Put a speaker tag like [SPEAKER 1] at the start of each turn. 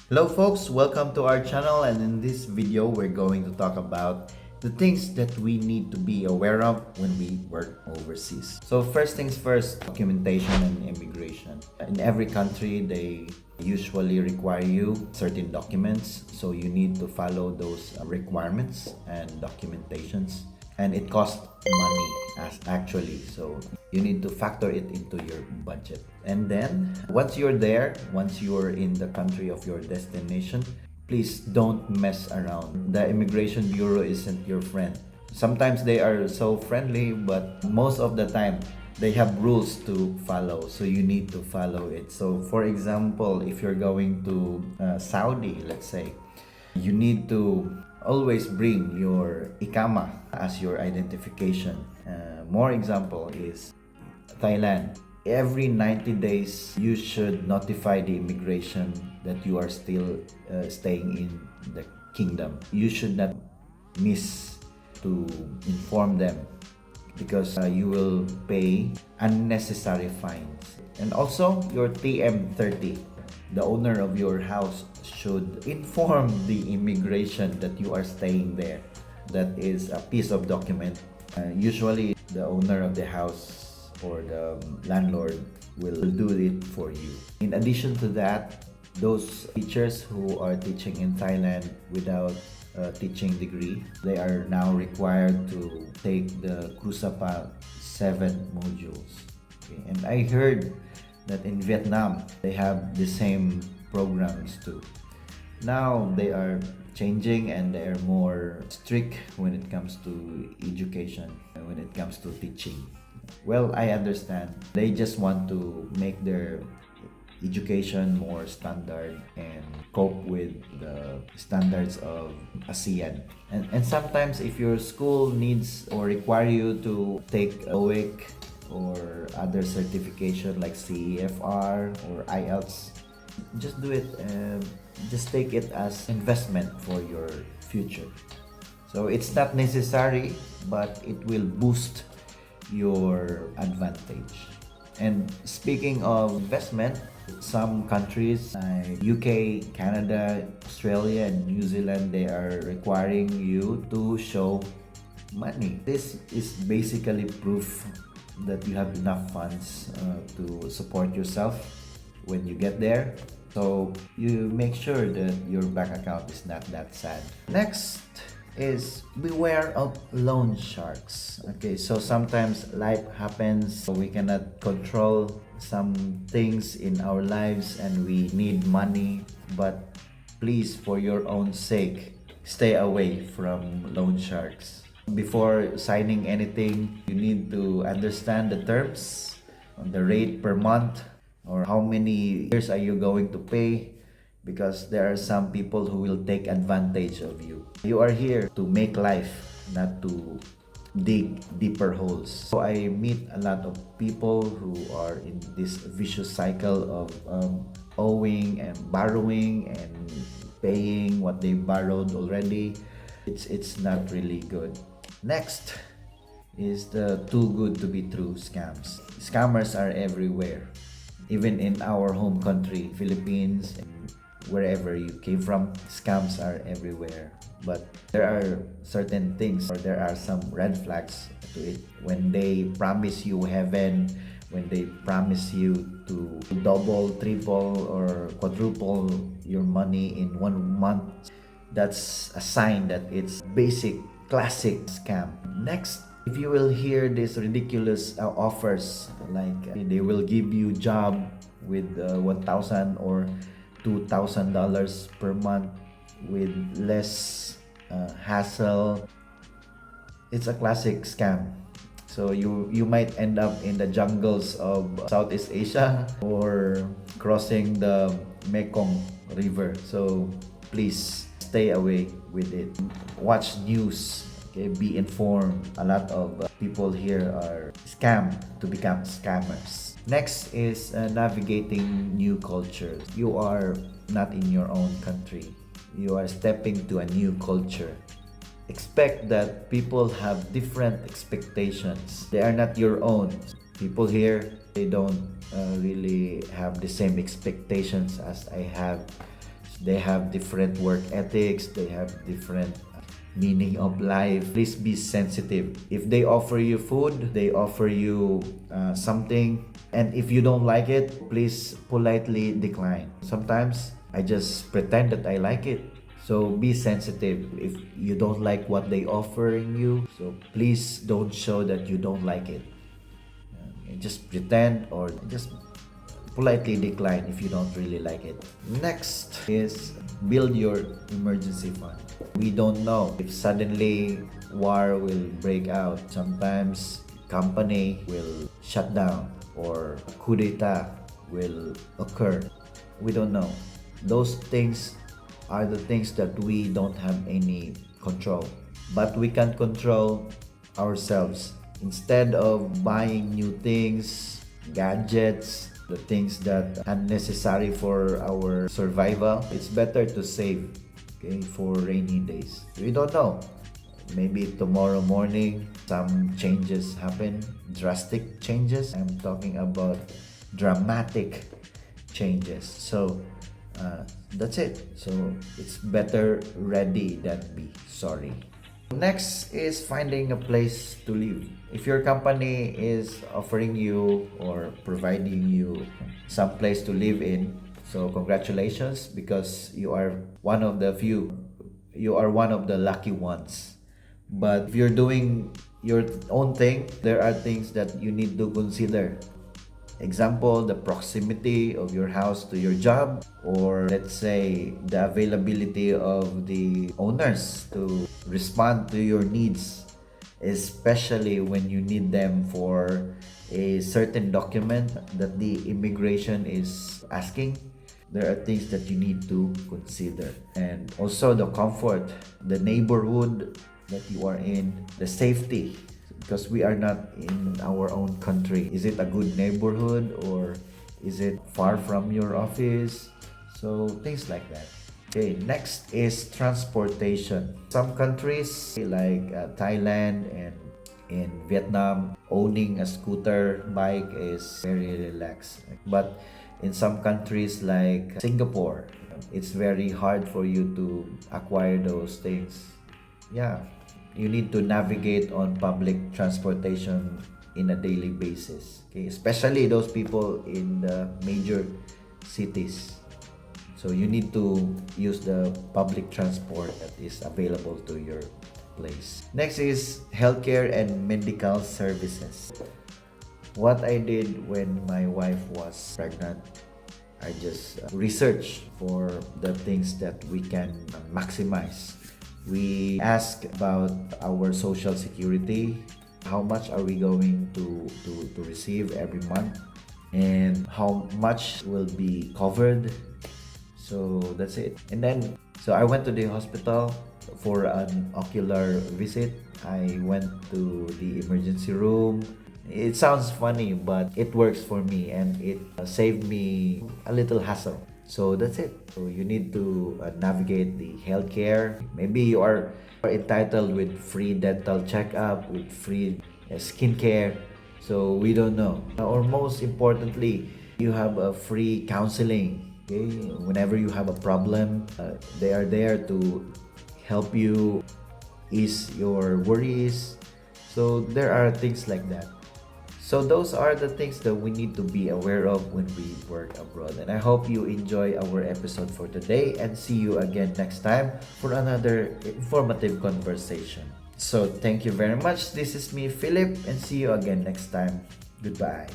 [SPEAKER 1] Hello folks, welcome to our channel, and in this video we're going to talk about the things that we need to be aware of when we work overseas. So first things first, documentation and immigration. In every country they usually require you certain documents, so you need to follow those requirements and documentations, and it costs money actually, so you need to factor it into your budget. And then once you're in the country of your destination, please don't mess around. The immigration bureau isn't your friend. Sometimes they are so friendly, but most of the time they have rules to follow, so you need to follow it. So for example, if you're going to Saudi, let's say, you need to always bring your ikama as your identification. More example is Thailand. Every 90 days, you should notify the immigration that you are still staying in the kingdom. You should not miss to inform them, because you will pay unnecessary fines. And also your TM30, the owner of your house should inform the immigration that you are staying there. That is a piece of document. Usually the owner of the house or the landlord will do it for you. In addition to that, those teachers who are teaching in Thailand without a teaching degree, they are now required to take the Krusapa 7 modules. Okay? And I heard that in Vietnam they have the same programs too. Now they are changing and they are more strict when it comes to education, when it comes to teaching. Well, I understand. They just want to make their education more standard and cope with the standards of ASEAN. And sometimes if your school needs or require you to take TOEIC or other certification like CEFR or IELTS, just do it. Just take it as investment for your future. So it's not necessary, but it will boost your advantage. And speaking of investment, some countries like UK, Canada, Australia, and New Zealand, they are requiring you to show money. This is basically proof that you have enough funds to support yourself when you get there. So you make sure that your bank account is not that sad. Next is beware of loan sharks. Okay, so sometimes life happens, we cannot control some things in our lives and we need money, but please, for your own sake, stay away from loan sharks. Before signing anything, you need to understand the terms, the rate per month, or how many years are you going to pay, because there are some people who will take advantage of you. You are here to make life, not to dig deeper holes. So I meet a lot of people who are in this vicious cycle of owing and borrowing and paying what they borrowed already. It's not really good. Next is the too good to be true scams. Scammers are everywhere, even in our home country, Philippines, and wherever you came from. Scams are everywhere. But there are certain things, or there are some red flags to it. When they promise you heaven, when they promise you to double, triple, or quadruple your money in 1 month, that's a sign that it's basic, classic scam. Next, if you will hear these ridiculous offers, like they will give you job with $1,000 or $2,000 per month with less hassle, it's a classic scam. So you might end up in the jungles of Southeast Asia or crossing the Mekong River. So please stay away with it. Watch news. Okay, be informed. A lot of people here are scammed to become scammers. Next is navigating new cultures. You are not in your own country. You are stepping to a new culture. Expect that people have different expectations. They are not your own. People here, they don't really have the same expectations as I have. They have different work ethics, they have different meaning of life. Please be sensitive. If they offer you food, they offer you something, and if you don't like it, please politely decline. Sometimes I just pretend that I like it. So be sensitive. If you don't like what they offering you, so please don't show that you don't like it. Just pretend, or just politely decline if you don't really like it. Next is build your emergency fund. We don't know if suddenly war will break out. Sometimes company will shut down or coup d'etat will occur. We don't know. Those things are the things that we don't have any control. But we can control ourselves. Instead of buying new things, gadgets, the things that are necessary for our survival, it's better to save, okay, for rainy days. We don't know. Maybe tomorrow morning some changes happen, drastic changes. I'm talking about dramatic changes. So that's it. So it's better ready than be sorry. Next is finding a place to live. If your company is offering you or providing you some place to live in, so congratulations, because you are one of the few. You are one of the lucky ones. But if you're doing your own thing, there are things that you need to consider. Example, the proximity of your house to your job, or let's say the availability of the owners to respond to your needs, especially when you need them for a certain document that the immigration is asking. There are things that you need to consider. And also the comfort, the neighborhood that you are in, the safety, because we are not in our own country. Is it a good neighborhood, or is it far from your office? So things like that. Okay, next is transportation. Some countries like Thailand and in Vietnam, owning a scooter bike is very relaxed. But in some countries like Singapore, it's very hard for you to acquire those things. Yeah, you need to navigate on public transportation in a daily basis, okay, especially those people in the major cities. So you need to use the public transport that is available to your place. Next is healthcare and medical services. What I did when my wife was pregnant, I just researched for the things that we can maximize. We ask about our social security, how much are we going to receive every month, and how much will be covered. So that's it. And then, so I went to the hospital for an ocular visit. I went to the emergency room. It sounds funny, but it works for me, and it saved me a little hassle. So that's it. So you need to navigate the healthcare. Maybe you are entitled with free dental checkup, with free skincare. So we don't know. Or most importantly, you have a free counseling. Okay, whenever you have a problem, they are there to help you ease your worries. So there are things like that. So those are the things that we need to be aware of when we work abroad. And I hope you enjoy our episode for today, and see you again next time for another informative conversation. So thank you very much. This is me, Philip, and see you again next time. Goodbye.